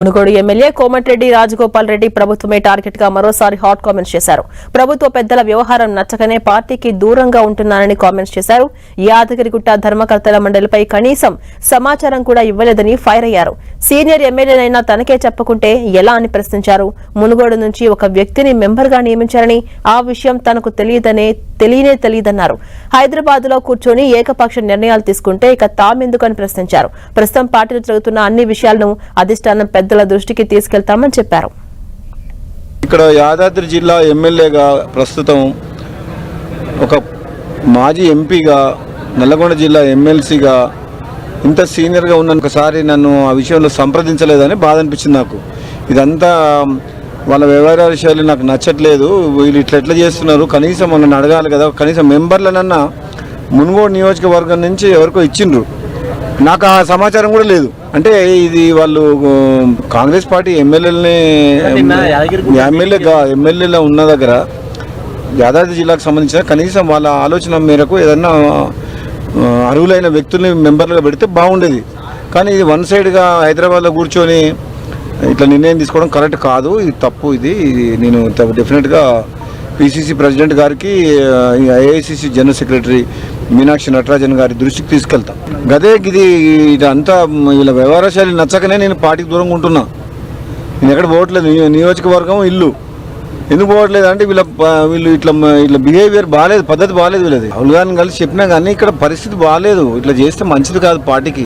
Munugode MLA Komatireddy Rajagopal Reddy ప్రభుత్వమే target గా మరోసారి హాట్ కామెంట్స్ చేశారు. ప్రభుత్వ పెద్దల వ్యవహారం నచ్చకనే పార్టీకి దూరంగా ఉంటున్నానని కామెంట్స్ చేశారు. యాదగిరిగుట్ట ధర్మకర్తల మండలిపై కనీసం సమాచారం కూడా ఇవ్వలేదని ఫైర్ అయ్యారు. సీనియర్ ఎమ్మెల్యేనైనా తనకే చెప్పకుంటే ఎలా అని ప్రశ్నించారు. మునుగోడు నుంచి ఒక వ్యక్తిని మెంబర్ గా నియమించారని, ఆ విషయం తనకు తెలియదన్నారు. హైదరాబాద్ లో కూర్చొని ఏకపక్ష నిర్ణయాలు తీసుకుంటే ఇక తామెందుకని ప్రశ్నించారు. ప్రస్తుతం పార్టీలో జరుగుతున్న అన్ని విషయాలను అధిష్టానం పెద్దల దృష్టికి తీసుకెళ్తామని చెప్పారు. ఇక్కడ యాదాద్రి జిల్లా ఎమ్మెల్యేగా ప్రస్తుతం ఒక మాజీ ఎంపీగా నల్లగొండ జిల్లా ఎమ్మెల్సీగా ఇంత సీనియర్గా ఉన్న ఒకసారి నన్ను ఆ విషయంలో సంప్రదించలేదని బాధ అనిపించింది నాకు. ఇదంతా వాళ్ళ వ్యవహార శైలి నాకు నచ్చట్లేదు. వీళ్ళు ఎట్లా చేస్తున్నారు, కనీసం నన్ను అడగాలి కదా, కనీసం మెంబర్లనన్నా మునుగోడు నియోజకవర్గం నుంచి ఎవరికో ఇచ్చిండ్రు, నాకు ఆ సమాచారం కూడా లేదు. అంటే ఇది వాళ్ళు కాంగ్రెస్ పార్టీ ఎమ్మెల్యేలో ఉన్న దగ్గర యాదాద్రి జిల్లాకు సంబంధించిన కనీసం వాళ్ళ ఆలోచన మేరకు ఏదన్నా అర్హులైన వ్యక్తుల్ని మెంబర్లుగా పెడితే బాగుండేది. కానీ ఇది వన్ సైడ్గా హైదరాబాద్లో కూర్చొని ఇట్లా నిర్ణయం తీసుకోవడం కరెక్ట్ కాదు, ఇది తప్పు. ఇది నేను డెఫినెట్గా పిసిసి ప్రెసిడెంట్ గారికి, AICC general secretary Meenakshi Natarajan గారి దృష్టికి తీసుకెళ్తా. గదే ఇదంతా వీళ్ళ వ్యవహార శైలి నచ్చకనే నేను పార్టీకి దూరంగా ఉంటున్నా. నేను ఎక్కడ పోవట్లేదు, నియోజకవర్గం ఇల్లు ఎందుకు పోవట్లేదు అంటే వీళ్ళు ఇట్లా బిహేవియర్ బాగాలేదు, పద్ధతి బాగాలేదు వీళ్ళది. రాహుల్ గారిని కలిసి చెప్పినా కానీ ఇక్కడ పరిస్థితి బాగాలేదు, ఇట్లా చేస్తే మంచిది కాదు పార్టీకి.